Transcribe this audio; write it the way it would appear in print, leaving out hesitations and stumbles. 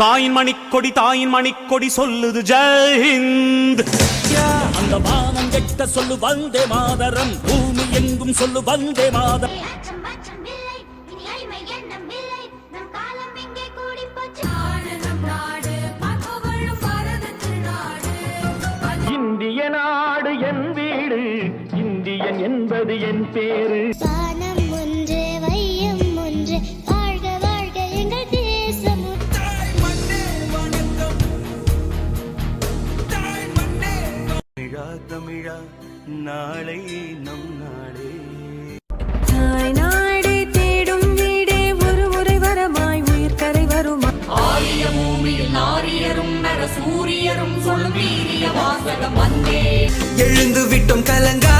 தாயின் மணிக்கொடி சொல்லுது ஜெயஹிந்த். அந்த வானம் கெட்ட சொல்லு வந்தே மாதரம், பூமி எங்கும் சொல்லு வந்தே மாதரம். இந்திய நாடு என் வீடு, இந்தியன் என்பது என் பேரு. தமிழா நாளை நம் நாளே. தாய் நாடே தேடும் வீடே ஒரு முறை வரமாய் உயிர் கரை வருமா. ஆரிய பூமியில் நாரியரும் நர சூரியரும் சொல்லும் வீரிய வாசகம் வந்தே. எழுந்து விட்டோம் கலங்கா